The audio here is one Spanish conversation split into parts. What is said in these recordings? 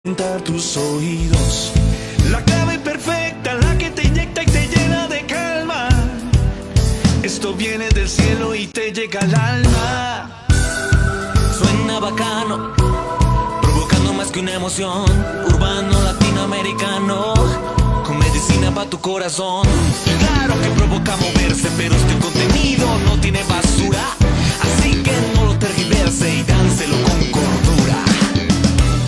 Tus oídos, la clave perfecta, la que te inyecta y te llena de calma. Esto viene del cielo y te llega al alma. Suena bacano, provocando más que una emoción. Urbano latinoamericano, con medicina pa' tu corazón. Claro que provoca moverse, pero este contenido no tiene basura. Así que no lo tergiverse y dánselo con cordura.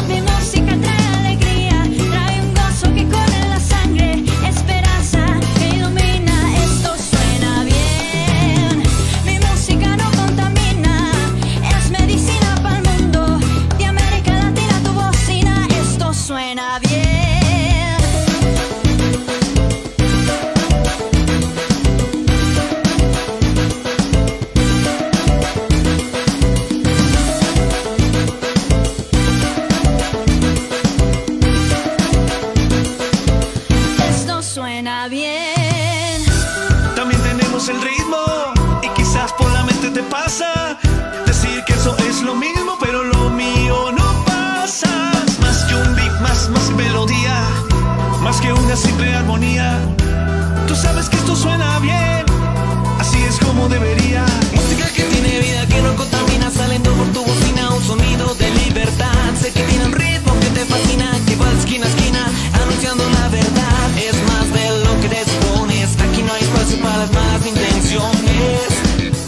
Mi música trae alegría, trae un gozo que corre en la sangre, esperanza que ilumina, esto suena bien. Mi música no contamina, es medicina para el mundo, de América Latina tu bocina, esto suena bien. Suena bien. También tenemos el ritmo y quizás por la mente te pasa decir que eso es lo mismo, pero lo mío no pasa. Más que un beat, más melodía, más que una simple armonía. Tú sabes que esto suena bien, así es como debería. Música que tiene vida, que no contamina, saliendo por tu bocina, un sonido de libertad. Sé que tiene un ritmo que te fascina, que va de esquina a esquina, anunciando la verdad. Es más de lo que te supones, aquí no hay espacio para las malas intenciones.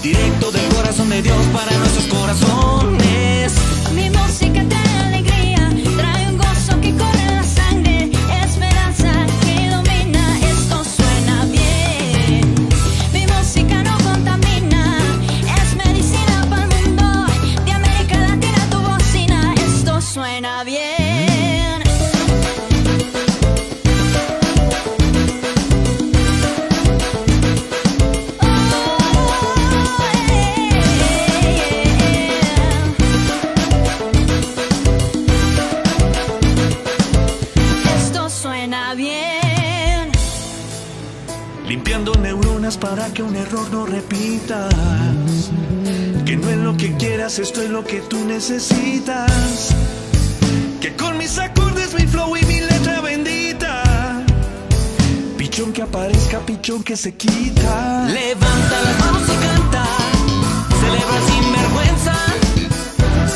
Directo del corazón de Dios para nuestros corazones. Mi música trae alegría, trae un gozo que corre en la sangre, esperanza que ilumina, esto suena bien. Mi música no contamina, es medicina para el mundo, de América Latina tu bocina, esto suena bien. Limpiando neuronas para que un error no repitas. Que no es lo que quieras, esto es lo que tú necesitas. Que con mis acordes, mi flow y mi letra bendita. Pichón que aparezca, pichón que se quita. Levanta las manos y canta, celebra sin vergüenza.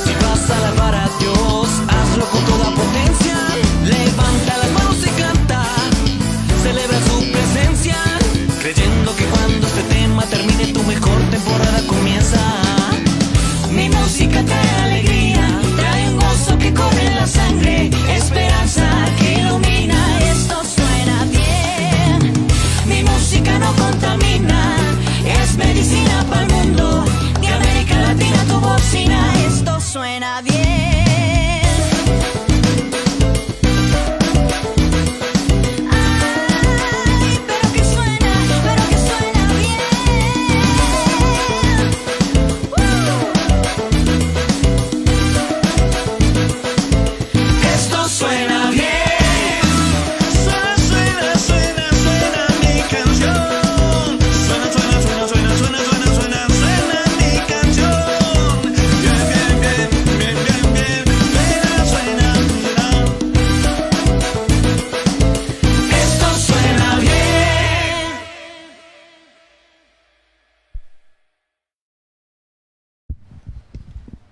Si vas a alabar a Dios, hazlo con toda potencia. Levanta las manos y canta, celebra su presencia, creyendo que cuando este tema termine tu mejor temporada comienza. Mi música trae alegría, trae un gozo que corre en la sangre, esperanza que ilumina, esto suena bien. Mi música no contamina, es medicina para el mundo, de América Latina tu bocina, esto suena bien.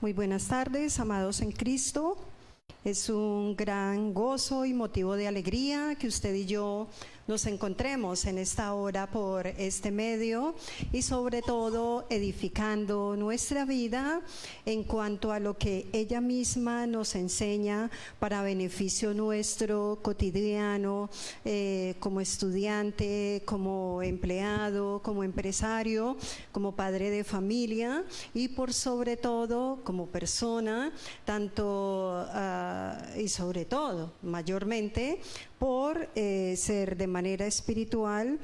Muy buenas tardes, amados en Cristo. Es un gran gozo y motivo de alegría que usted y yo nos encontremos en esta hora por este medio y sobre todo edificando nuestra vida en cuanto a lo que ella misma nos enseña para beneficio nuestro cotidiano, como estudiante, como empleado, como empresario, como padre de familia y por sobre todo como persona, tanto y sobre todo mayormente por ser de manera espiritual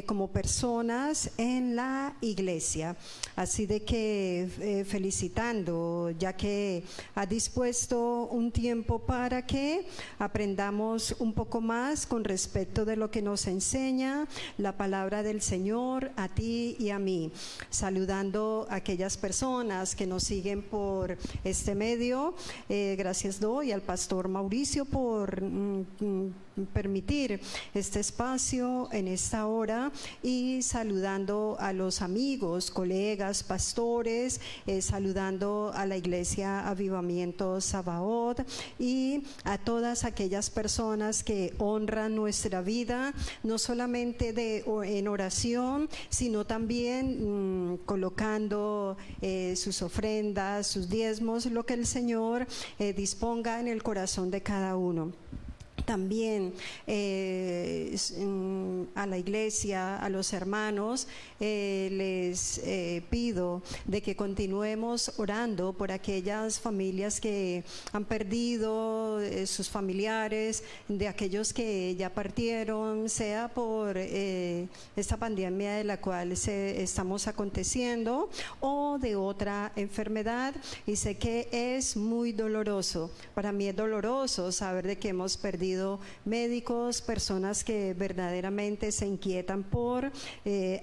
como personas en la iglesia. Así de que felicitando, ya que ha dispuesto un tiempo para que aprendamos un poco más con respecto de lo que nos enseña la palabra del Señor a ti y a mí. Saludando a aquellas personas que nos siguen por este medio, gracias doy al pastor Mauricio por permitir este espacio en esta hora, y saludando a los amigos, colegas, pastores, saludando a la iglesia Avivamiento Sabaoth y a todas aquellas personas que honran nuestra vida, no solamente en oración, sino también colocando sus ofrendas, sus diezmos, lo que el Señor disponga en el corazón de cada uno. También a la iglesia, a los hermanos, les pido de que continuemos orando por aquellas familias que han perdido sus familiares, de aquellos que ya partieron, sea por esta pandemia de la cual estamos aconteciendo o de otra enfermedad. Y sé que es muy doloroso. Para mí es doloroso saber de que hemos perdido médicos, personas que verdaderamente se inquietan por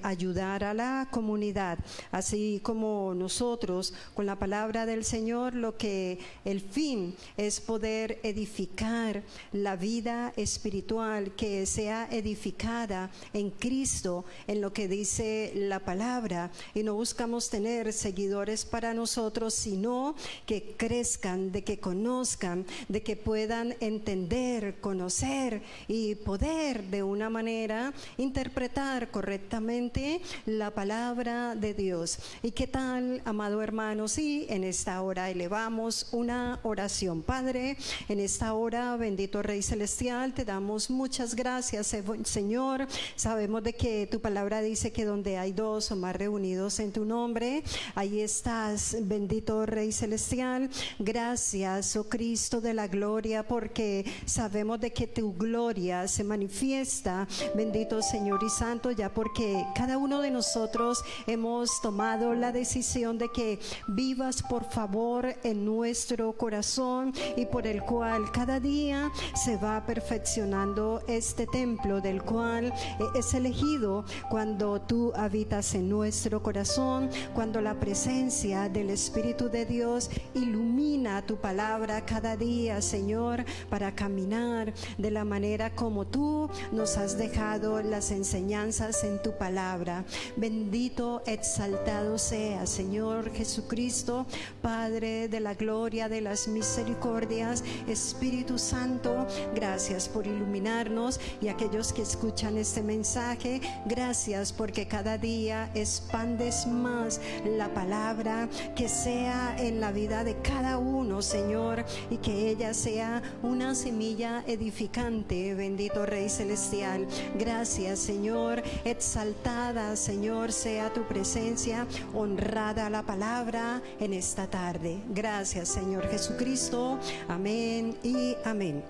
ayudar a la comunidad, así como nosotros con la palabra del Señor, lo que el fin es poder edificar la vida espiritual que sea edificada en Cristo, en lo que dice la palabra, y no buscamos tener seguidores para nosotros, sino que crezcan, de que conozcan, de que puedan entender, conocer y poder de una manera interpretar correctamente la palabra de Dios. ¿Y qué tal, amado hermano? Sí, en esta hora elevamos una oración. Padre, en esta hora, bendito Rey Celestial, te damos muchas gracias, Señor. Sabemos de que tu palabra dice que donde hay dos o más reunidos en tu nombre, ahí estás, bendito Rey Celestial. Gracias, oh Cristo de la gloria, porque sabemos de que tu gloria se manifiesta, bendito Señor y Santo, ya porque cada uno de nosotros hemos tomado la decisión de que vivas por favor en nuestro corazón, y por el cual cada día se va perfeccionando este templo del cual es elegido cuando tú habitas en nuestro corazón, cuando la presencia del Espíritu de Dios ilumina tu palabra cada día, Señor, para caminar de la manera como tú nos has dejado las enseñanzas en tu palabra. Bendito, exaltado sea, Señor Jesucristo, Padre de la gloria, de las misericordias, Espíritu Santo, gracias por iluminarnos, y aquellos que escuchan este mensaje, gracias porque cada día expandes más la palabra, que sea en la vida de cada uno, Señor, y que ella sea una semilla edificante, bendito Rey Celestial. Gracias, Señor, exaltada, Señor, sea tu presencia, honrada la palabra en esta tarde. Gracias, Señor Jesucristo. Amén y amén.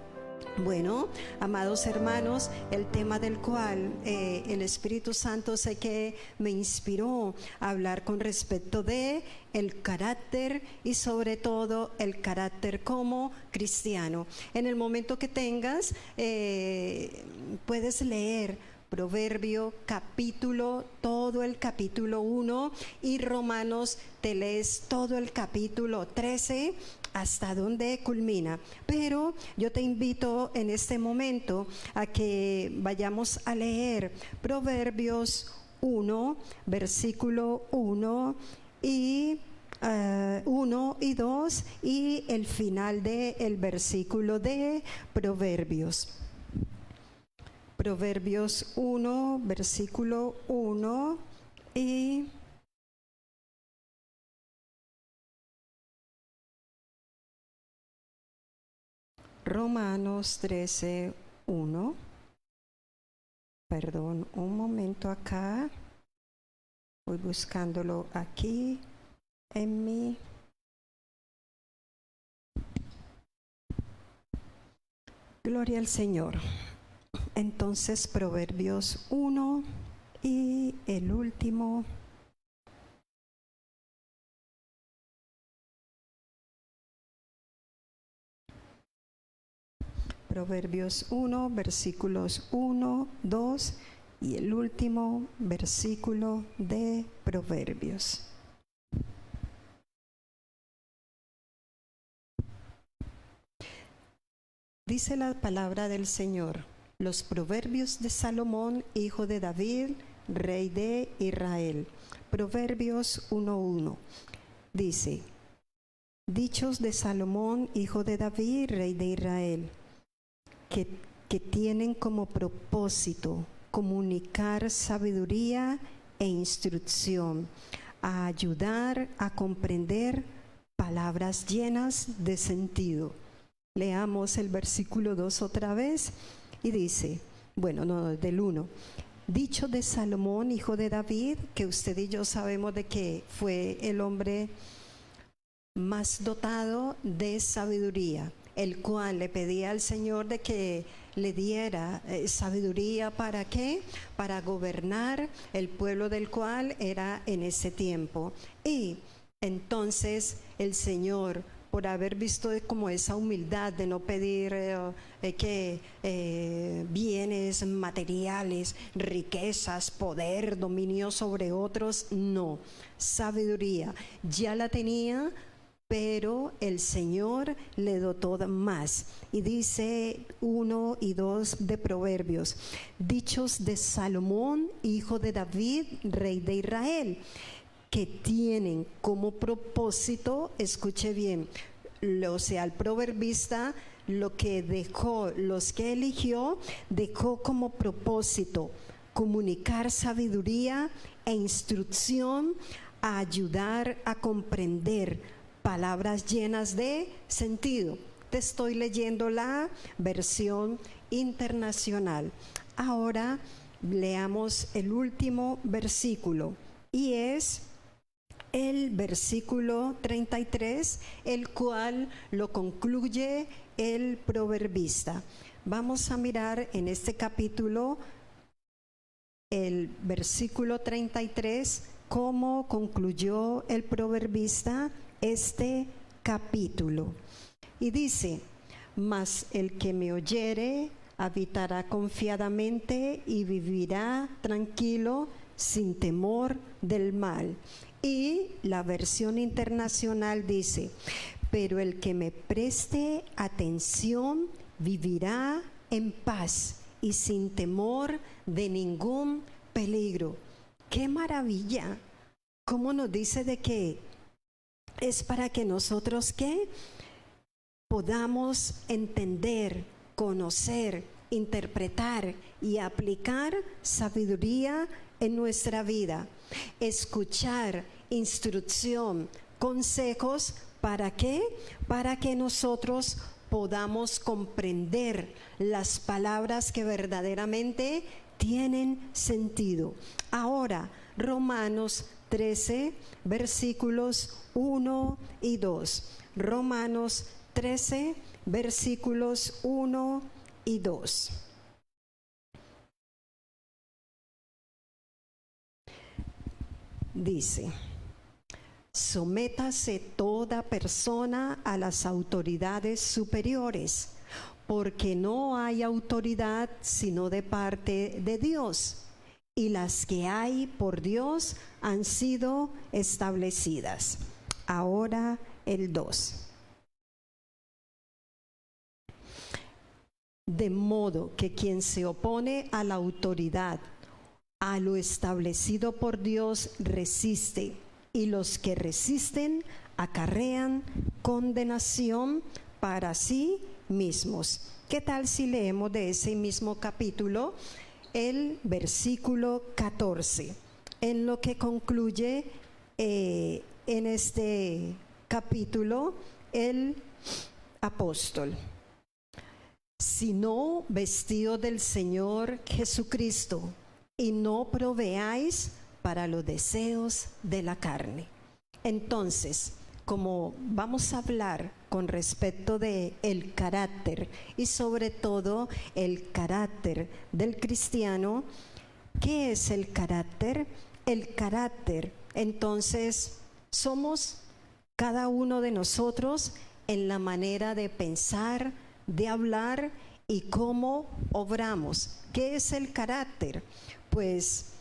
Bueno, amados hermanos, el tema del cual el Espíritu Santo sé que me inspiró a hablar con respecto de el carácter, y sobre todo el carácter como cristiano. En el momento que tengas, puedes leer Proverbio capítulo, todo el capítulo 1, y Romanos te lees todo el capítulo 13 hasta donde culmina. Pero yo te invito en este momento a que vayamos a leer Proverbios 1, versículo 1 y 1 y 2, y el final del versículo de Proverbios. Proverbios 1, versículo 1 y Romanos 13, 1. Perdón, un momento acá. Voy buscándolo aquí en mi... Gloria al Señor. Entonces, Proverbios 1 y el último. Proverbios 1, versículos 1, 2 y el último versículo de Proverbios. Dice la palabra del Señor: los proverbios de Salomón, hijo de David, rey de Israel. Proverbios 1:1. Dice: dichos de Salomón, hijo de David, rey de Israel, que tienen como propósito comunicar sabiduría e instrucción, a ayudar a comprender palabras llenas de sentido. Leamos el versículo 2 otra vez y dice, del 1. Dicho de Salomón, hijo de David, que usted y yo sabemos de que fue el hombre más dotado de sabiduría, el cual le pedía al Señor de que le diera sabiduría. ¿Para qué? Para gobernar el pueblo del cual era en ese tiempo. Y entonces el Señor, por haber visto como esa humildad de no pedir bienes materiales, riquezas, poder, dominio sobre otros, no, sabiduría, ya la tenía, pero el Señor le dotó más. Y dice 1 y 2 de Proverbios, dichos de Salomón, hijo de David, rey de Israel, que tienen como propósito, escuche bien, el proverbista lo que dejó, los que eligió, dejó como propósito comunicar sabiduría e instrucción, a ayudar a comprender palabras llenas de sentido. Te estoy leyendo la versión internacional. Ahora leamos el último versículo y es el versículo 33, el cual lo concluye el proverbista. Vamos a mirar en este capítulo el versículo 33, cómo concluyó el proverbista este capítulo. Y dice: mas el que me oyere habitará confiadamente y vivirá tranquilo sin temor del mal. Y la versión internacional dice: pero el que me preste atención vivirá en paz y sin temor de ningún peligro. ¡Qué maravilla! ¿Cómo nos dice de que es para que nosotros ¿qué? Podamos entender, conocer, interpretar y aplicar sabiduría en nuestra vida? Escuchar instrucción, consejos, ¿para qué? Para que nosotros podamos comprender las palabras que verdaderamente tienen sentido. Ahora, Romanos 13, versículos 1 y 2. Romanos 13, versículos 1 y 2. Dice: sométase toda persona a las autoridades superiores, porque no hay autoridad sino de parte de Dios, y las que hay por Dios han sido establecidas. Ahora el 2. De modo que quien se opone a la autoridad, a lo establecido por Dios, resiste, y los que resisten acarrean condenación para sí mismos. ¿Qué tal si leemos de ese mismo capítulo el versículo 14, en lo que concluye en este capítulo el apóstol? Sino vestido del Señor Jesucristo, y no proveáis para los deseos de la carne. Entonces, como vamos a hablar con respecto de el carácter y sobre todo el carácter del cristiano. ¿Qué es el carácter? El carácter, entonces, somos cada uno de nosotros en la manera de pensar, de hablar y cómo obramos. ¿Qué es el carácter? Pues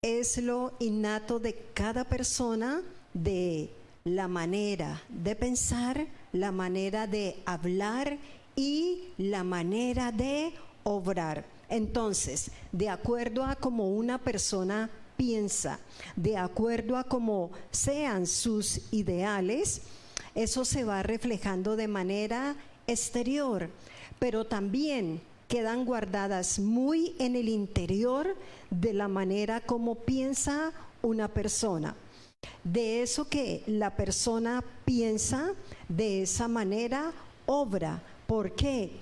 es lo innato de cada persona, de la manera de pensar, la manera de hablar y la manera de obrar. Entonces, de acuerdo a cómo una persona piensa, de acuerdo a cómo sean sus ideales, eso se va reflejando de manera exterior, pero también quedan guardadas muy en el interior de la manera como piensa una persona. De eso que la persona piensa, de esa manera obra. ¿Por qué?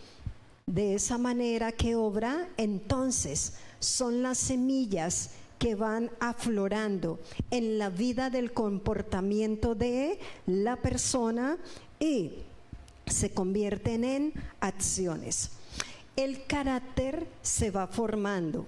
De esa manera que obra, entonces son las semillas que van aflorando en la vida del comportamiento de la persona y se convierten en acciones. El carácter se va formando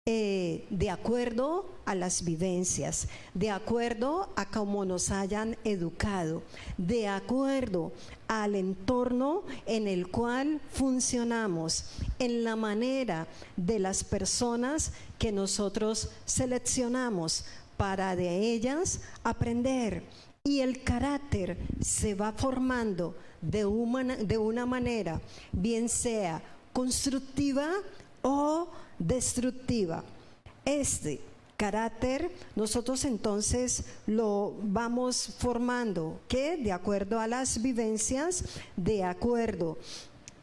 de acuerdo a las vivencias, de acuerdo a cómo nos hayan educado, de acuerdo al entorno en el cual funcionamos, en la manera de las personas que nosotros seleccionamos para de ellas aprender. Y el carácter se va formando de una manera, bien sea constructiva o destructiva. Este carácter nosotros entonces lo vamos formando, que de acuerdo a las vivencias, de acuerdo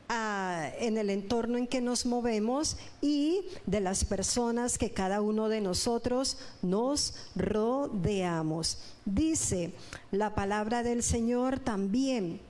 en el entorno en que nos movemos y de las personas que cada uno de nosotros nos rodeamos. Dice la palabra del Señor también.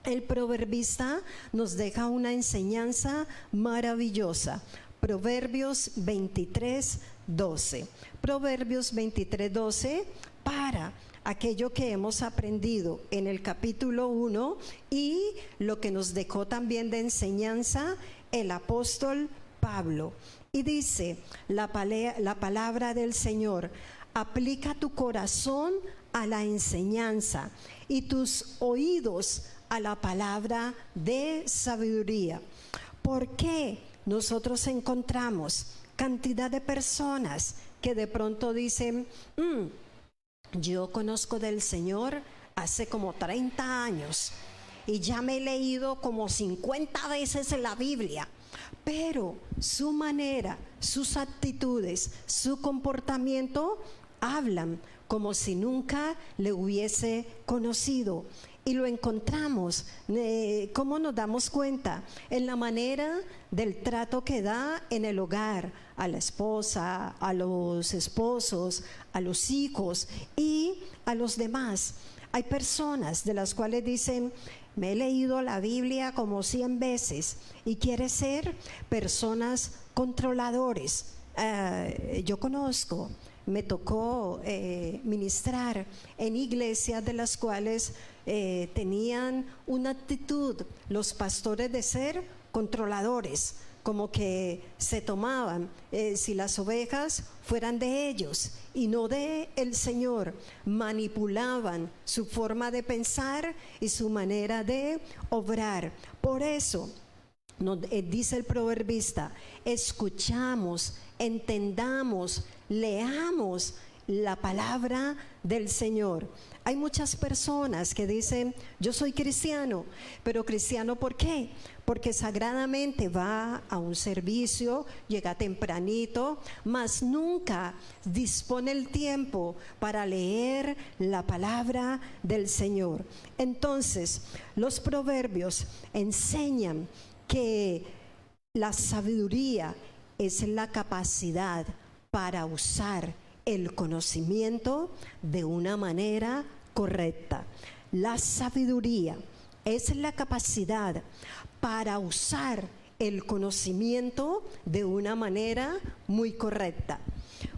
El proverbista nos deja una enseñanza maravillosa. Proverbios 23:12. Proverbios 23:12 para aquello que hemos aprendido en el capítulo 1 y lo que nos dejó también de enseñanza el apóstol Pablo. Y dice la palabra del Señor: aplica tu corazón a la enseñanza y tus oídos a la palabra de sabiduría. ¿Por qué nosotros encontramos cantidad de personas que de pronto dicen, yo conozco del Señor hace como 30 años y ya me he leído como 50 veces en la Biblia, pero su manera, sus actitudes, su comportamiento hablan como si nunca le hubiese conocido? Y lo encontramos, ¿cómo nos damos cuenta? En la manera del trato que da en el hogar, a la esposa, a los esposos, a los hijos y a los demás. Hay personas de las cuales dicen, me he leído la Biblia como 100 veces y quiere ser personas controladores. Yo conozco, me tocó ministrar en iglesias de las cuales tenían una actitud los pastores de ser controladores, como que se tomaban si las ovejas fueran de ellos y no de el Señor, manipulaban su forma de pensar y su manera de obrar. Por eso dice el proverbista, escuchamos, entendamos, leamos la palabra del Señor. Hay muchas personas que dicen, yo soy cristiano, pero cristiano ¿por qué? Porque sagradamente va a un servicio, llega tempranito, mas nunca dispone el tiempo para leer la palabra del Señor. Entonces, los proverbios enseñan que la sabiduría es la capacidad para usar el conocimiento de una manera correcta. La sabiduría es la capacidad para usar el conocimiento de una manera muy correcta.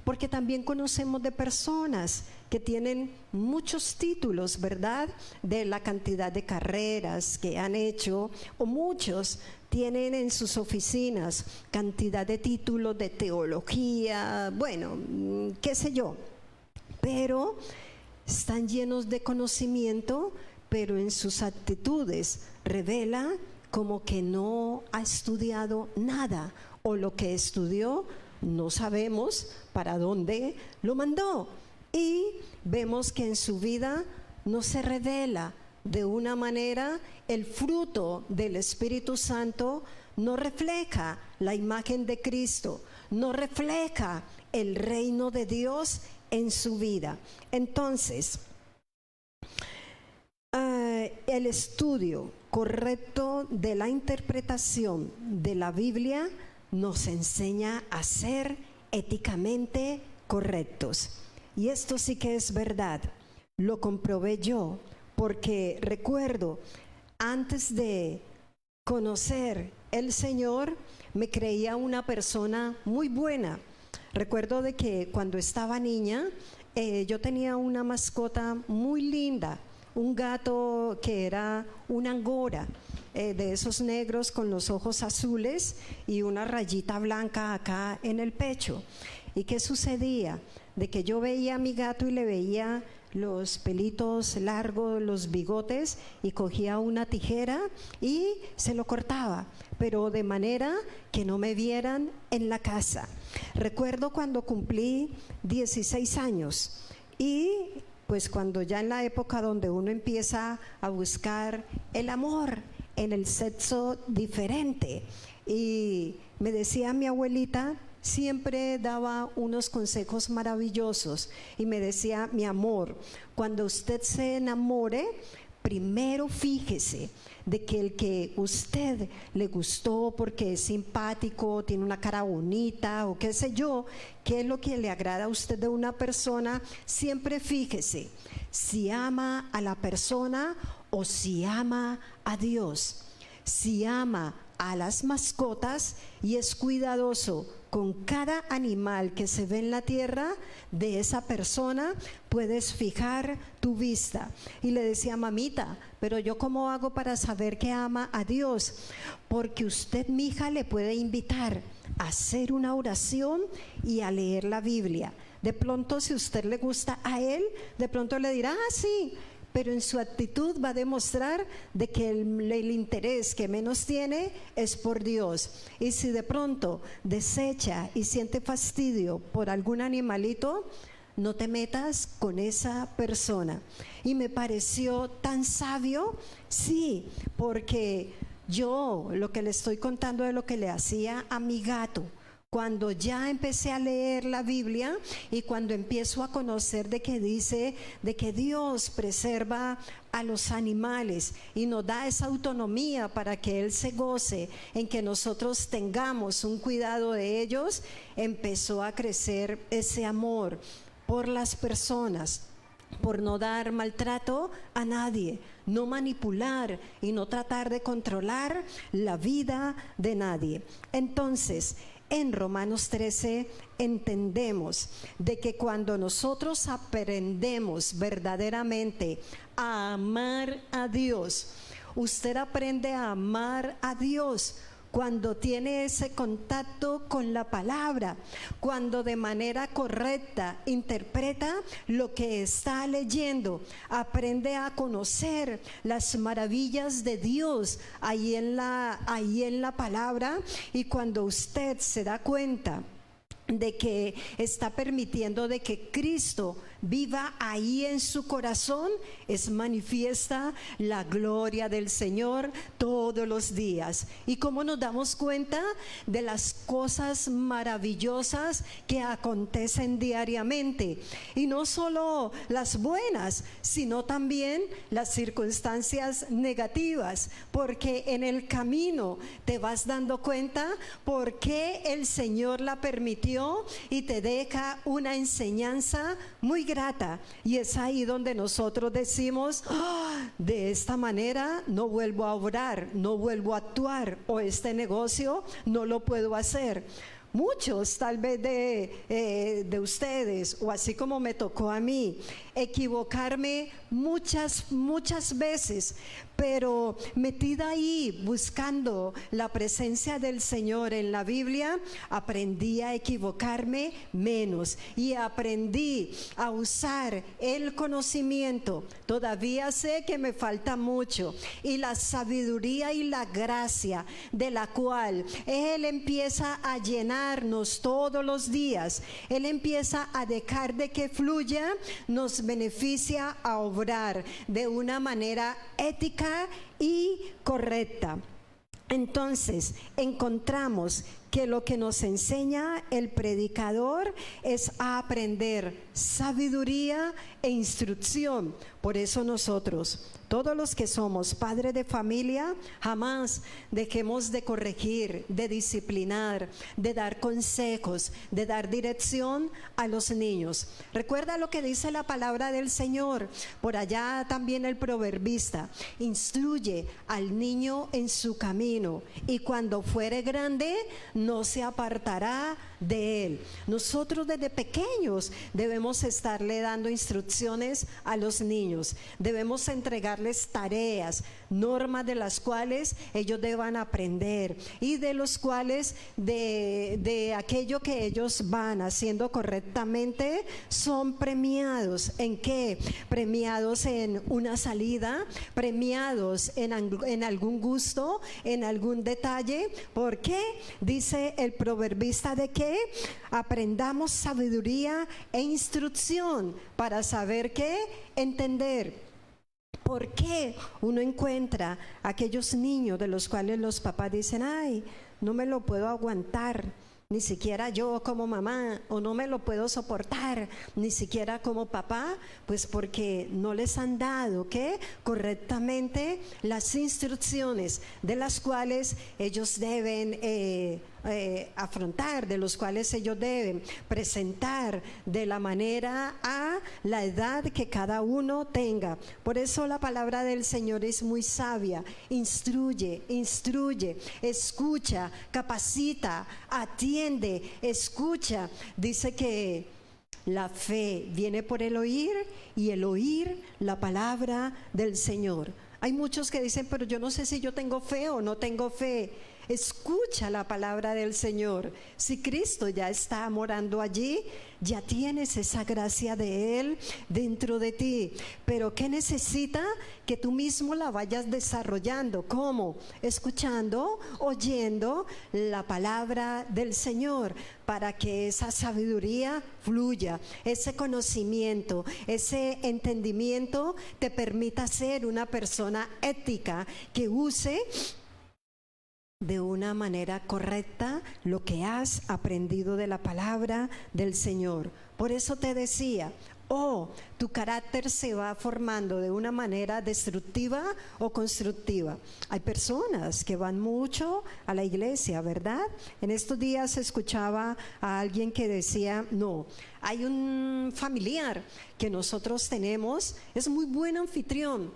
Porque también conocemos de personas que tienen muchos títulos, ¿verdad? De la cantidad de carreras que han hecho, o muchos tienen en sus oficinas cantidad de títulos de teología, bueno, qué sé yo, pero están llenos de conocimiento, pero en sus actitudes revela como que no ha estudiado nada, o lo que estudió no sabemos para dónde lo mandó. Y vemos que en su vida no se revela de una manera, el fruto del Espíritu Santo no refleja la imagen de Cristo, no refleja el reino de Dios en su vida. Entonces, el estudio correcto de la interpretación de la Biblia nos enseña a ser éticamente correctos. Y esto sí que es verdad, lo comprobé yo, porque recuerdo, antes de conocer el Señor, me creía una persona muy buena. Recuerdo de que cuando estaba niña, yo tenía una mascota muy linda, un gato que era un angora, de esos negros con los ojos azules y una rayita blanca acá en el pecho. ¿Y qué sucedía? De que yo veía a mi gato y le veía los pelitos largos, los bigotes, y cogía una tijera y se lo cortaba, pero de manera que no me vieran en la casa. Recuerdo cuando cumplí 16 años y pues cuando ya en la época donde uno empieza a buscar el amor en el sexo diferente, y me decía mi abuelita, siempre daba unos consejos maravillosos y me decía: mi amor, cuando usted se enamore, primero fíjese de que el que usted le gustó porque es simpático, tiene una cara bonita o qué sé yo, qué es lo que le agrada a usted de una persona. Siempre fíjese si ama a la persona o si ama a Dios. Si ama a las mascotas y es cuidadoso con cada animal que se ve en la tierra, de esa persona puedes fijar tu vista. Y le decía: mamita, pero yo ¿cómo hago para saber que ama a Dios? Porque usted, mija, le puede invitar a hacer una oración y a leer la Biblia. De pronto, si usted le gusta a él, de pronto le dirá: ah, sí, pero en su actitud va a demostrar de que el interés que menos tiene es por Dios. Y si de pronto desecha y siente fastidio por algún animalito, no te metas con esa persona. Y me pareció tan sabio, sí, porque yo lo que le estoy contando es lo que le hacía a mi gato. Cuando ya empecé a leer la Biblia y cuando empiezo a conocer de que dice de que Dios preserva a los animales y nos da esa autonomía para que Él se goce en que nosotros tengamos un cuidado de ellos, empezó a crecer ese amor por las personas, por no dar maltrato a nadie, no manipular y no tratar de controlar la vida de nadie. Entonces, en Romanos 13 entendemos de que cuando nosotros aprendemos verdaderamente a amar a Dios, usted aprende a amar a Dios cuando tiene ese contacto con la palabra, cuando de manera correcta interpreta lo que está leyendo, aprende a conocer las maravillas de Dios ahí en la palabra. Y cuando usted se da cuenta de que está permitiendo de que Cristo viva ahí en su corazón, es manifiesta la gloria del Señor todos los días. Y cómo nos damos cuenta de las cosas maravillosas que acontecen diariamente, y no solo las buenas, sino también las circunstancias negativas, porque en el camino te vas dando cuenta por qué el Señor la permitió y te deja una enseñanza muy grata. Y es ahí donde nosotros decimos: oh, de esta manera no vuelvo a orar, no vuelvo a actuar, o este negocio no lo puedo hacer. muchos tal vez de ustedes, o así como me tocó a mí, equivocarme muchas veces, pero metida ahí buscando la presencia del Señor en la Biblia, aprendí a equivocarme menos y aprendí a usar el conocimiento. Todavía sé que me falta mucho, y la sabiduría y la gracia de la cual Él empieza a llenarnos todos los días, Él empieza a dejar de que fluya, nos beneficia a obrar de una manera ética y correcta. Entonces encontramos que lo que nos enseña el predicador es a aprender sabiduría e instrucción. Por eso nosotros, todos los que somos padres de familia, jamás dejemos de corregir, de disciplinar, de dar consejos, de dar dirección a los niños. Recuerda lo que dice la palabra del Señor. Por allá también el proverbista: instruye al niño en su camino, y cuando fuere grande no se apartará de él. Nosotros desde pequeños debemos estarle dando instrucciones a los niños, debemos entregarles tareas, normas de las cuales ellos deban aprender, y de los cuales de aquello que ellos van haciendo correctamente son premiados. ¿En qué? Premiados en una salida, premiados en algún gusto, en algún detalle. ¿Por qué? Dice el proverbista de que aprendamos sabiduría e instrucción para saber qué, entender. ¿Por qué uno encuentra aquellos niños de los cuales los papás dicen: ay, no me lo puedo aguantar, ni siquiera yo como mamá, o no me lo puedo soportar, ni siquiera como papá? Pues porque no les han dado ¿qué? Correctamente las instrucciones de las cuales ellos deben afrontar, de los cuales ellos deben presentar de la manera a la edad que cada uno tenga. Por eso la palabra del Señor es muy sabia: instruye, escucha, capacita, atiende, escucha. Dice que la fe viene por el oír, y el oír la palabra del Señor. Hay muchos que dicen: pero yo no sé si yo tengo fe o no tengo fe. Escucha la palabra del Señor. Si Cristo ya está morando allí, ya tienes esa gracia de Él dentro de ti. Pero ¿qué necesita? Que tú mismo la vayas desarrollando. ¿Cómo? Escuchando, oyendo la palabra del Señor, para que esa sabiduría fluya, ese conocimiento, ese entendimiento te permita ser una persona ética, que use de una manera correcta lo que has aprendido de la palabra del Señor. Por eso te decía: tu carácter se va formando de una manera destructiva o constructiva. Hay personas que van mucho a la iglesia, ¿verdad? En estos días escuchaba a alguien que decía: no, hay un familiar que nosotros tenemos, es muy buen anfitrión,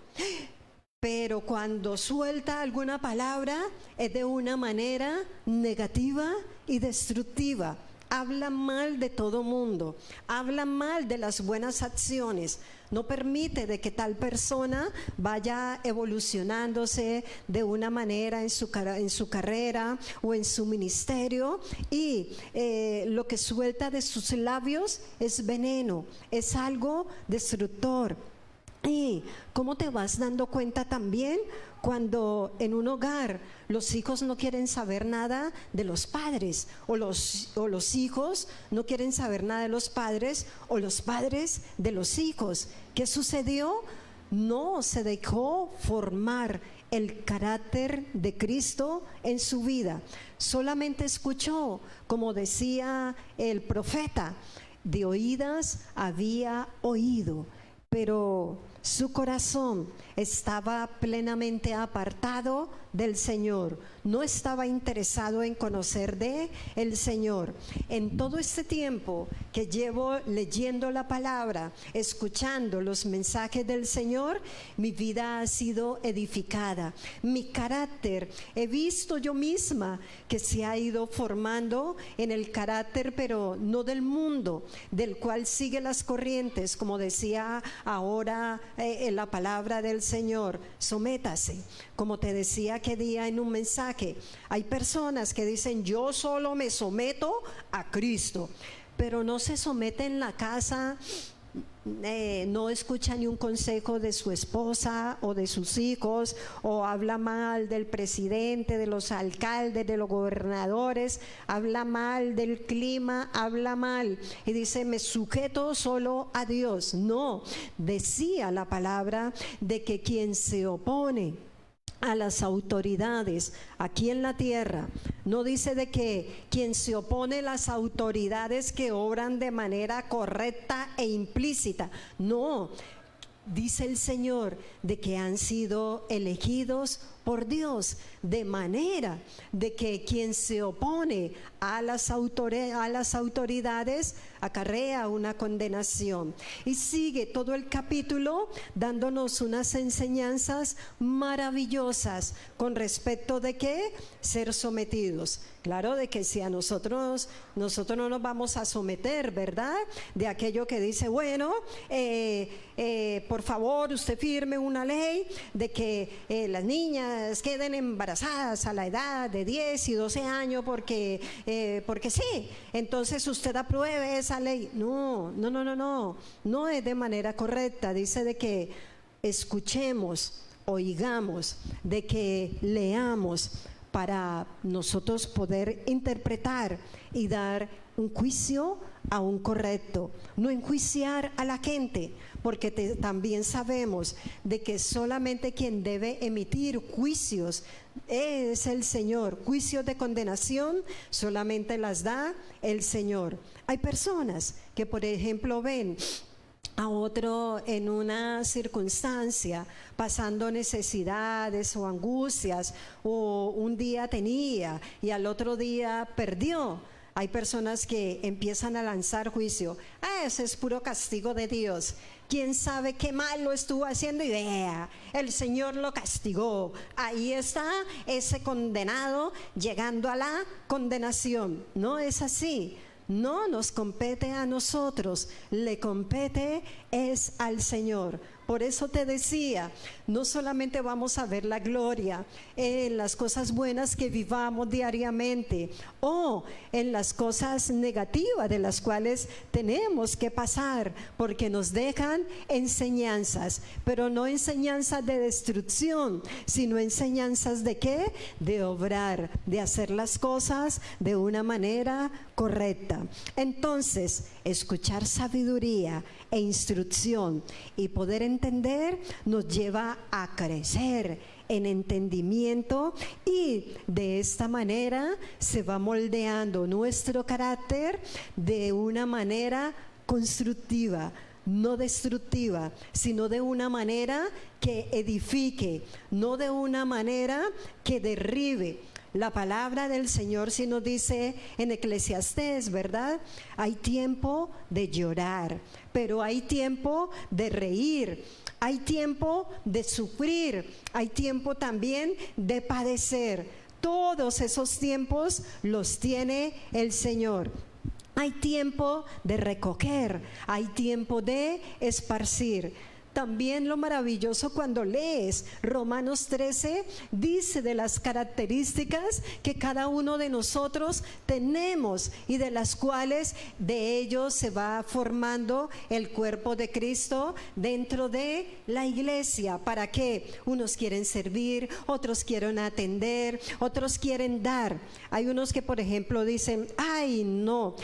pero cuando suelta alguna palabra es de una manera negativa y destructiva. Habla mal de todo mundo, habla mal de las buenas acciones, no permite de que tal persona vaya evolucionándose de una manera en su carrera o en su ministerio, y lo que suelta de sus labios es veneno, es algo destructor. ¿Y cómo te vas dando cuenta también? Cuando en un hogar los hijos no quieren saber nada de los padres, o los hijos no quieren saber nada de los padres, o los padres de los hijos. ¿Qué sucedió? No se dejó formar el carácter de Cristo en su vida. Solamente escuchó, como decía el profeta: de oídas había oído, pero su corazón estaba plenamente apartado del Señor, no estaba interesado en conocer de el Señor. En todo este tiempo que llevo leyendo la palabra, escuchando los mensajes del Señor, mi vida ha sido edificada, mi carácter, he visto yo misma que se ha ido formando en el carácter, pero no del mundo, del cual sigue las corrientes, como decía ahora en la palabra del Señor. Sométase, como te decía que día en un mensaje, hay personas que dicen yo solo me someto a Cristo, pero no se somete en la casa. No escucha ni un consejo de su esposa o de sus hijos, o habla mal del presidente, de los alcaldes, de los gobernadores, habla mal del clima, habla mal y dice me sujeto solo a Dios. No, decía la palabra de que quien se opone a las autoridades aquí en la tierra, no dice de que quien se opone a las autoridades que obran de manera correcta e implícita, no, dice el Señor de que han sido elegidos por Dios, de manera de que quien se opone a las autoridades acarrea una condenación. Y sigue todo el capítulo dándonos unas enseñanzas maravillosas con respecto de qué, ser sometidos. Claro, de que si a nosotros no nos vamos a someter, ¿verdad? De aquello que dice, bueno, por favor, usted firme una ley de que las niñas queden embarazadas a la edad de 10 y 12 años porque sí, entonces usted apruebe esa ley. No es de manera correcta. Dice de que escuchemos, oigamos, de que leamos para nosotros poder interpretar y dar un juicio aún correcto, no enjuiciar a la gente, porque también sabemos de que solamente quien debe emitir juicios es el Señor. Juicios de condenación solamente las da el Señor. Hay personas que, por ejemplo, ven a otro en una circunstancia pasando necesidades o angustias, o un día tenía y al otro día perdió. Hay personas que empiezan a lanzar juicio. Ese es puro castigo de Dios. ¿Quién sabe qué mal lo estuvo haciendo? Y vea, el Señor lo castigó. Ahí está ese condenado llegando a la condenación. No es así. No nos compete a nosotros, le compete es al Señor. Por eso te decía, no solamente vamos a ver la gloria en las cosas buenas que vivamos diariamente o en las cosas negativas de las cuales tenemos que pasar, porque nos dejan enseñanzas, pero no enseñanzas de destrucción, sino enseñanzas de ¿qué? De obrar, de hacer las cosas de una manera correcta. Entonces, escuchar sabiduría e instrucción y poder entender nos lleva a crecer en entendimiento, y de esta manera se va moldeando nuestro carácter de una manera constructiva, no destructiva, sino de una manera que edifique, no de una manera que derribe. La palabra del Señor sí nos dice en Eclesiastés, ¿verdad? Hay tiempo de llorar, pero hay tiempo de reír, hay tiempo de sufrir, hay tiempo también de padecer. Todos esos tiempos los tiene el Señor. Hay tiempo de recoger, hay tiempo de esparcir. También lo maravilloso cuando lees Romanos 13, dice de las características que cada uno de nosotros tenemos y de las cuales de ellos se va formando el cuerpo de Cristo dentro de la iglesia. ¿Para qué? Unos quieren servir, otros quieren atender, otros quieren dar. Hay unos que, por ejemplo, dicen, ay no,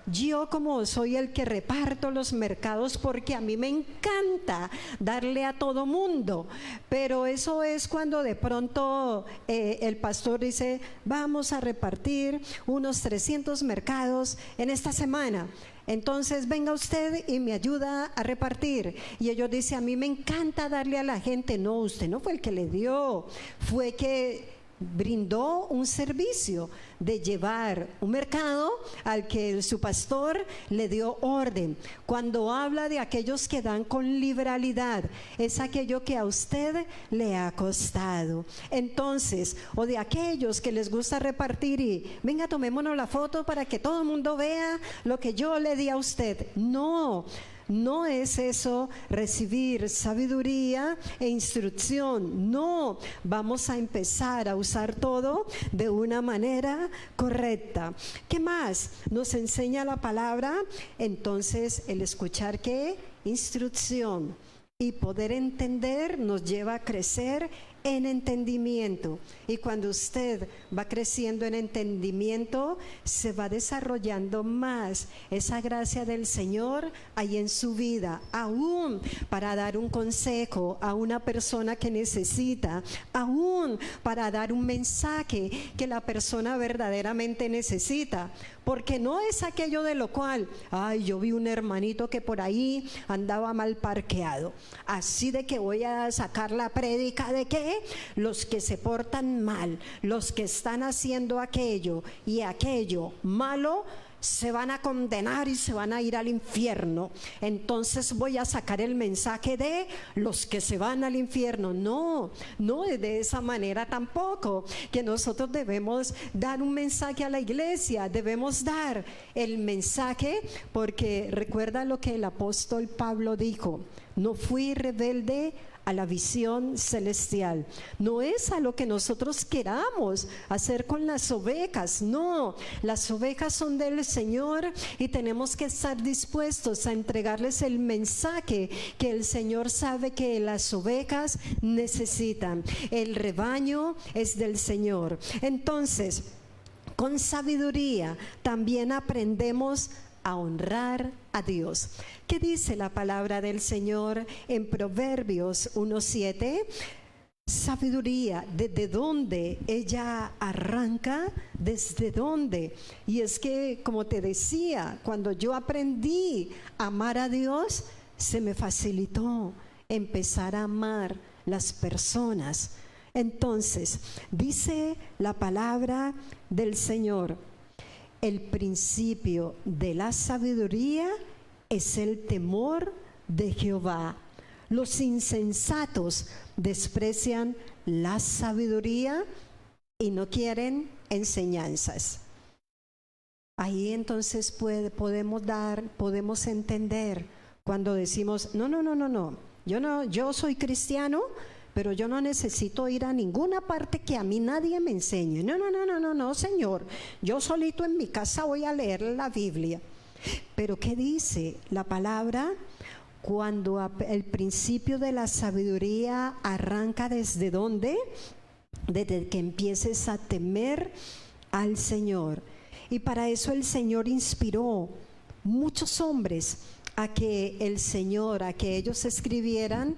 yo como soy el que reparto los mercados, porque a mí me encanta darle a todo mundo, pero eso es cuando de pronto el pastor dice, vamos a repartir unos 300 mercados en esta semana. Entonces venga usted y me ayuda a repartir. Y ellos dicen, a mí me encanta darle a la gente. No, usted no fue el que le dio, fue que brindó un servicio de llevar un mercado al que su pastor le dio orden. Cuando habla de aquellos que dan con liberalidad, es aquello que a usted le ha costado. Entonces, o de aquellos que les gusta repartir y venga, tomémonos la foto para que todo el mundo vea lo que yo le di a usted. No. No es eso recibir sabiduría e instrucción. No, vamos a empezar a usar todo de una manera correcta. ¿Qué más nos enseña la palabra? Entonces, el escuchar ¿qué? Instrucción. Y poder entender nos lleva a crecer en entendimiento. Y cuando usted va creciendo en entendimiento, se va desarrollando más esa gracia del Señor ahí en su vida, aún para dar un consejo a una persona que necesita, aún para dar un mensaje que la persona verdaderamente necesita. Porque no es aquello de lo cual, ay, yo vi un hermanito que por ahí andaba mal parqueado, así de que voy a sacar la prédica de que los que se portan mal, los que están haciendo aquello y aquello malo, se van a condenar y se van a ir al infierno. Entonces voy a sacar el mensaje de los que se van al infierno. No, no es de esa manera tampoco que nosotros debemos dar un mensaje a la iglesia. Debemos dar el mensaje porque recuerda lo que el apóstol Pablo dijo: no fui rebelde a la visión celestial. No es a lo que nosotros queramos hacer con las ovejas, no, las ovejas son del Señor y tenemos que estar dispuestos a entregarles el mensaje que el Señor sabe que las ovejas necesitan. El rebaño es del Señor. Entonces, con sabiduría también aprendemos a honrar a Dios. ¿Qué dice la palabra del Señor en Proverbios 1:7? Sabiduría, ¿desde dónde ella arranca? ¿Desde dónde? Y es que, como te decía, cuando yo aprendí a amar a Dios, se me facilitó empezar a amar las personas. Entonces, dice la palabra del Señor: el principio de la sabiduría es el temor de Jehová. Los insensatos desprecian la sabiduría y no quieren enseñanzas. Ahí entonces podemos entender cuando decimos, no, yo soy cristiano, pero yo no necesito ir a ninguna parte que a mí nadie me enseñe. No, Señor, yo solito en mi casa voy a leer la Biblia. Pero ¿qué dice la palabra? Cuando el principio de la sabiduría arranca, ¿desde dónde? Desde que empieces a temer al Señor. Y para eso el Señor inspiró muchos hombres a que ellos escribieran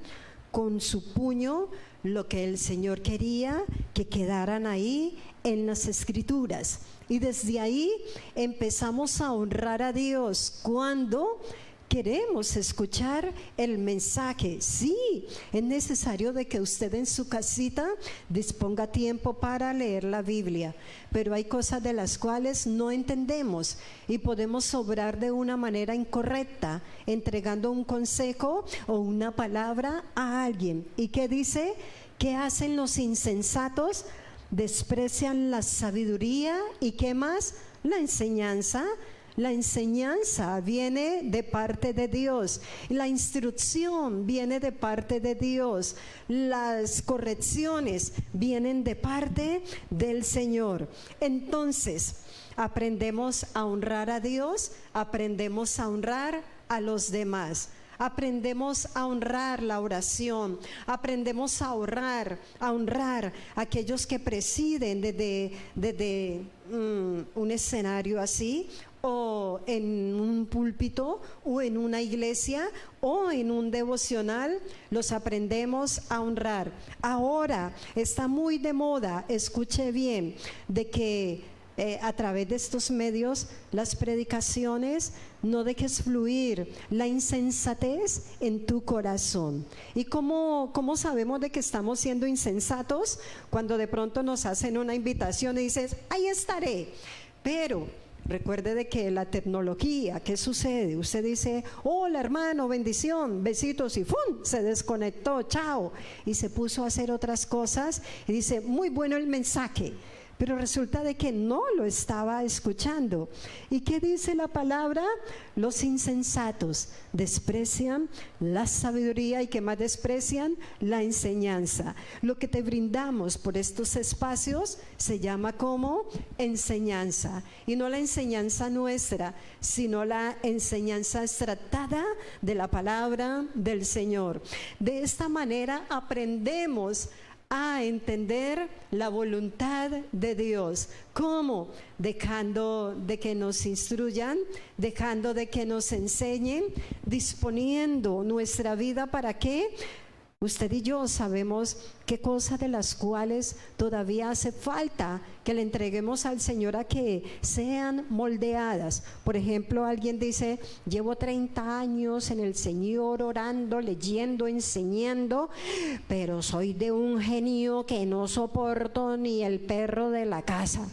con su puño lo que el Señor quería que quedaran ahí en las Escrituras. Y desde ahí empezamos a honrar a Dios cuando queremos escuchar el mensaje. Sí, es necesario de que usted en su casita disponga tiempo para leer la Biblia, pero hay cosas de las cuales no entendemos y podemos obrar de una manera incorrecta, entregando un consejo o una palabra a alguien. ¿Y qué dice? ¿Qué hacen los insensatos? Desprecian la sabiduría. ¿Y qué más? La enseñanza. La enseñanza viene de parte de Dios, la instrucción viene de parte de Dios, las correcciones vienen de parte del Señor. Entonces, aprendemos a honrar a Dios, aprendemos a honrar a los demás. Aprendemos a honrar la oración, aprendemos a honrar a aquellos que presiden desde un escenario así, o en un púlpito o en una iglesia o en un devocional, los aprendemos a honrar. Ahora está muy de moda, escuche bien, de que a través de estos medios, las predicaciones, no dejes fluir la insensatez en tu corazón. ¿Y cómo sabemos de que estamos siendo insensatos? Cuando de pronto nos hacen una invitación y dices, ahí estaré. Pero recuerde de que la tecnología, ¿qué sucede? Usted dice, hola hermano, bendición, besitos y ¡fum! Se desconectó, chao. Y se puso a hacer otras cosas y dice, muy bueno el mensaje. Pero resulta de que no lo estaba escuchando. ¿Y qué dice la palabra? Los insensatos desprecian la sabiduría y ¿qué más desprecian? La enseñanza. Lo que te brindamos por estos espacios se llama como enseñanza. Y no la enseñanza nuestra, sino la enseñanza extractada de la palabra del Señor. De esta manera aprendemos a entender la voluntad de Dios. ¿Cómo? Dejando de que nos instruyan, dejando de que nos enseñen, disponiendo nuestra vida para qué. Usted y yo sabemos qué cosas de las cuales todavía hace falta que le entreguemos al Señor a que sean moldeadas. Por ejemplo, alguien dice, llevo 30 años en el Señor orando, leyendo, enseñando, pero soy de un genio que no soporto ni el perro de la casa.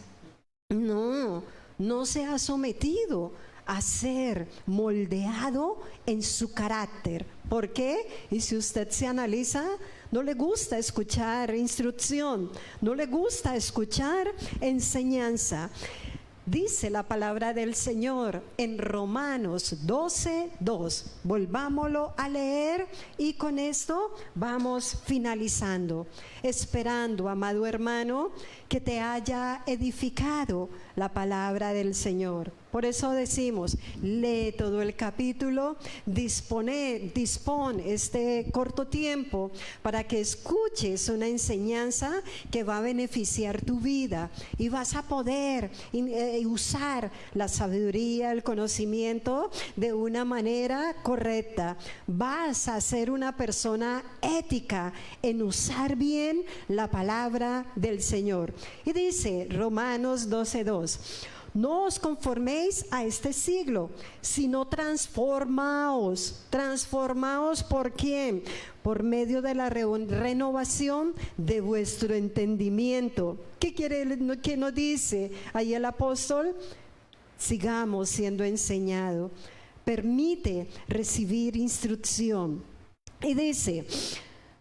No se ha sometido a ser moldeado en su carácter. ¿Por qué? Y si usted se analiza, no le gusta escuchar instrucción, no le gusta escuchar enseñanza. Dice la palabra del Señor en Romanos 12:2. Volvámoslo a leer y con esto vamos finalizando. Esperando, amado hermano, que te haya edificado la palabra del Señor. Por eso decimos, lee todo el capítulo, dispón este corto tiempo para que escuches una enseñanza que va a beneficiar tu vida y vas a poder usar la sabiduría, el conocimiento de una manera correcta. Vas a ser una persona ética en usar bien la palabra del Señor. Y dice Romanos 12:2. No os conforméis a este siglo, sino transformaos. ¿Transformaos por quién? Por medio de la renovación de vuestro entendimiento. ¿Qué nos dice ahí el apóstol? Sigamos siendo enseñados. Permite recibir instrucción. Y dice,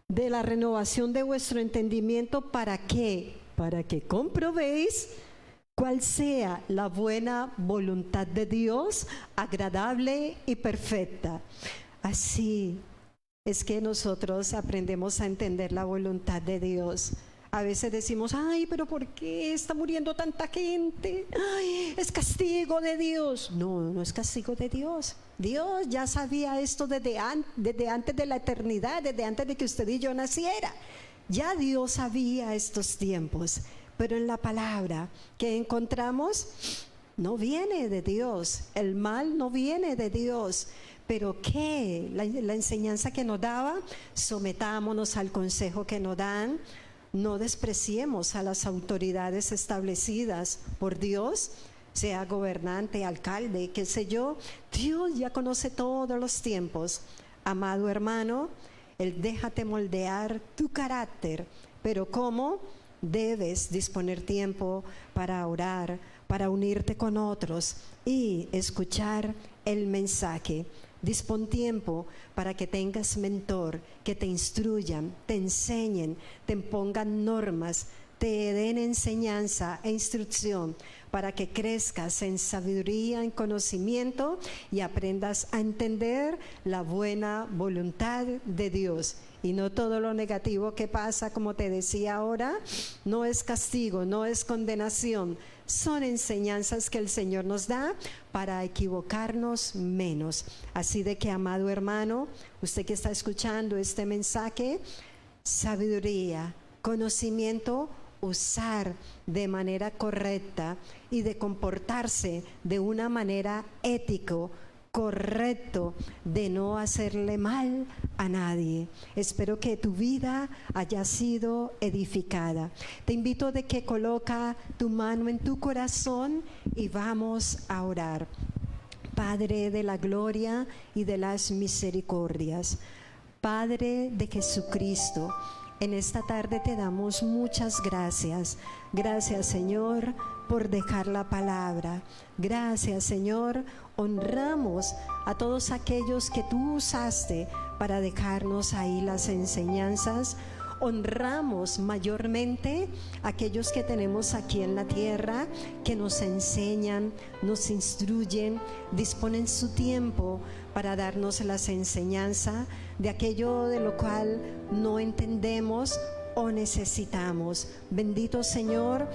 de la renovación de vuestro entendimiento, ¿para qué? Para que comprobéis cuál sea la buena voluntad de Dios, agradable y perfecta. Así es que nosotros aprendemos a entender la voluntad de Dios. A veces decimos, ay, pero ¿por qué está muriendo tanta gente? Ay, es castigo de Dios. No es castigo de Dios. Dios ya sabía esto desde antes de la eternidad, desde antes de que usted y yo naciera. Ya Dios sabía estos tiempos. Pero en la palabra que encontramos no viene de Dios, el mal no viene de Dios. Pero ¿qué? La enseñanza que nos daba, sometámonos al consejo que nos dan, no despreciemos a las autoridades establecidas por Dios, sea gobernante, alcalde, qué sé yo. Dios ya conoce todos los tiempos. Amado hermano, déjate moldear tu carácter, pero ¿cómo? Debes disponer tiempo para orar, para unirte con otros y escuchar el mensaje. Dispón tiempo para que tengas mentor, que te instruyan, te enseñen, te pongan normas, te den enseñanza e instrucción para que crezcas en sabiduría, en conocimiento y aprendas a entender la buena voluntad de Dios. Y no todo lo negativo que pasa, como te decía ahora, no es castigo, no es condenación. Son enseñanzas que el Señor nos da para equivocarnos menos. Así de que, amado hermano, usted que está escuchando este mensaje, sabiduría, conocimiento, usar de manera correcta y de comportarse de una manera ético, correcto, de no hacerle mal a nadie. Espero que tu vida haya sido edificada. Te invito de que coloca tu mano en tu corazón y vamos a orar. Padre de la gloria y de las misericordias, Padre de Jesucristo, en esta tarde te damos muchas gracias. Gracias, Señor, por dejar la palabra. Gracias, Señor. Honramos a todos aquellos que tú usaste para dejarnos ahí las enseñanzas. Honramos mayormente a aquellos que tenemos aquí en la tierra, que nos enseñan, nos instruyen, disponen su tiempo para darnos las enseñanzas de aquello de lo cual no entendemos o necesitamos. Bendito Señor,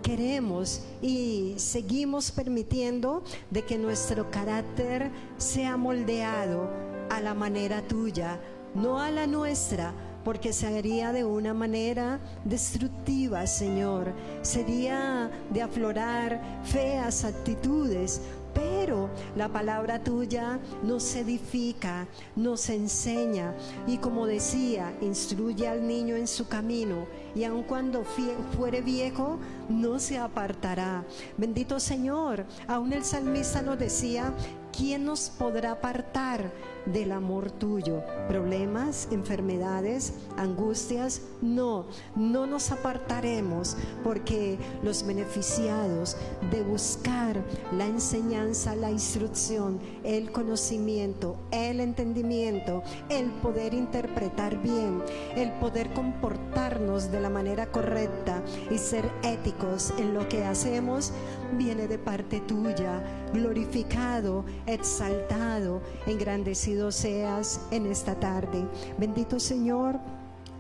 queremos y seguimos permitiendo de que nuestro carácter sea moldeado a la manera tuya, no a la nuestra, porque sería de una manera destructiva, Señor. Sería de aflorar feas actitudes. Pero la palabra tuya nos edifica, nos enseña y, como decía, instruye al niño en su camino, y aun cuando fuere viejo no se apartará. Bendito Señor, aún el salmista nos decía: ¿quién nos podrá apartar del amor tuyo? Problemas, enfermedades, angustias, no nos apartaremos, porque los beneficiados de buscar la enseñanza, la instrucción, el conocimiento, el entendimiento, el poder interpretar bien, el poder comportarnos de la manera correcta y ser éticos en lo que hacemos, viene de parte tuya. Glorificado, exaltado, engrandecido seas en esta tarde. Bendito Señor,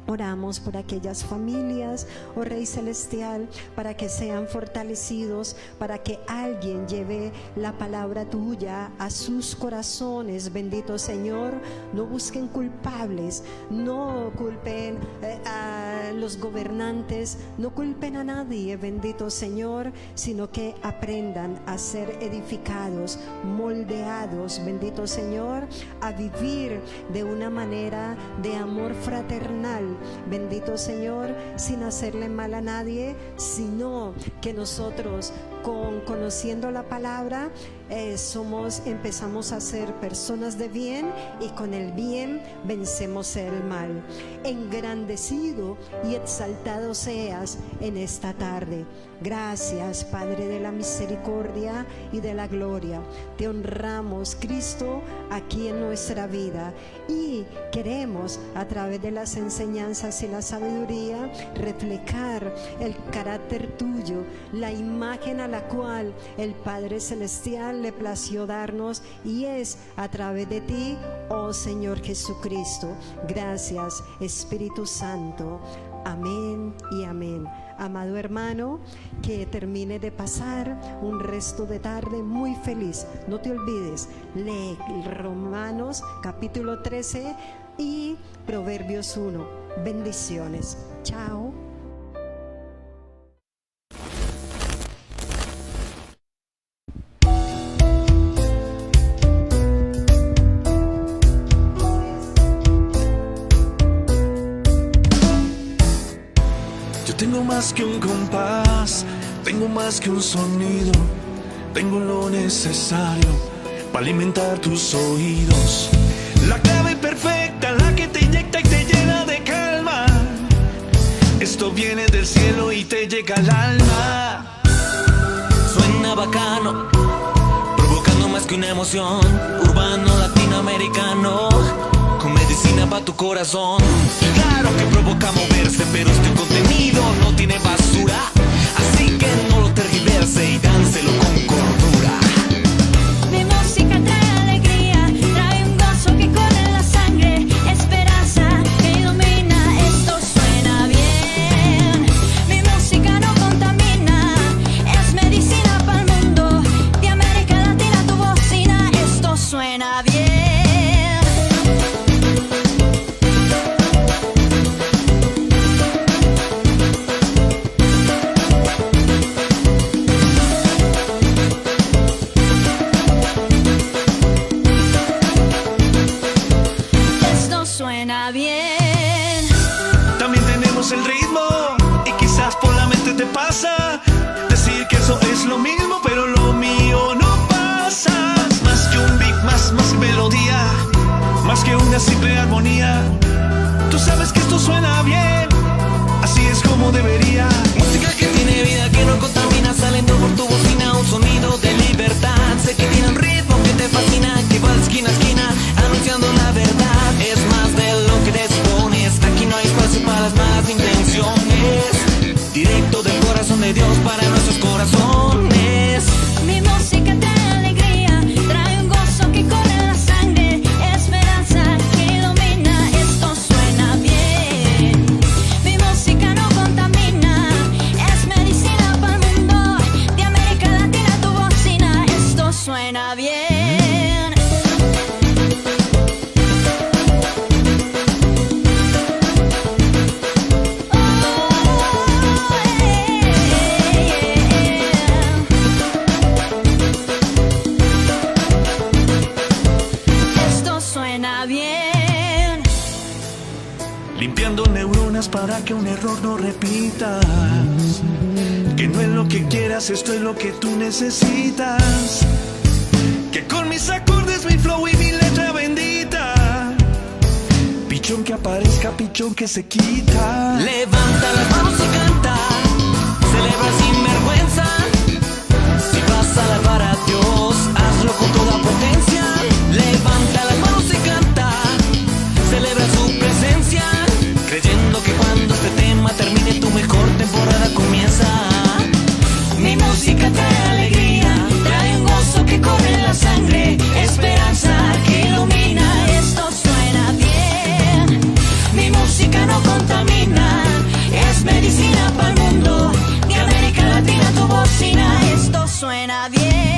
oramos por aquellas familias, oh Rey Celestial, para que sean fortalecidos, para que alguien lleve la palabra tuya a sus corazones. Bendito Señor, no busquen culpables, no culpen a los gobernantes, no culpen a nadie, bendito Señor, sino que aprendan a ser edificados, moldeados, bendito Señor, a vivir de una manera de amor fraternal, bendito Señor, sin hacerle mal a nadie, sino que nosotros, conociendo la palabra, empezamos a ser personas de bien, y con el bien vencemos el mal. Engrandecido y exaltado seas en esta tarde. Gracias, Padre de la misericordia y de la gloria. Te honramos, Cristo, aquí en nuestra vida, y queremos, a través de las enseñanzas y la sabiduría, reflejar el carácter tuyo, la imagen a la cual el Padre Celestial le plació darnos, y es a través de ti, oh Señor Jesucristo. Gracias, Espíritu Santo. Amén y amén. Amado hermano, que termine de pasar un resto de tarde muy feliz. No te olvides, lee Romanos capítulo 13 y Proverbios 1. Bendiciones. Chao. Tengo más que un compás, tengo más que un sonido, tengo lo necesario para alimentar tus oídos. La clave perfecta, la que te inyecta y te llena de calma. Esto viene del cielo y te llega al alma. Suena bacano, provocando más que una emoción. Urbano latinoamericano, con medicina para tu corazón. Claro que provoca moverse, pero este contenido no tiene basura, así que no lo tergiverse y dánselo con cordura. Mi música trae alegría, trae un gozo que corre en la sangre, esperanza que ilumina, esto suena bien. Mi música no contamina, es medicina para el mundo, de América Latina tu bocina, esto suena bien. para que un error no repitas. Que no es lo que quieras, esto es lo que tú necesitas. Que con mis acordes, mi flow y mi letra bendita. Pichón que aparezca, pichón que se quita. Levanta las manos y canta, celebra sin vergüenza. Si vas a alabar a Dios, hazlo con toda potencia. Levanta las manos y canta, celebra su presencia, creyendo que cuando este tema termine tu mejor temporada comienza. Mi música trae alegría, trae un gozo que corre en la sangre, esperanza que ilumina, esto suena bien. Mi música no contamina, es medicina para el mundo. De América Latina tu bocina, esto suena bien.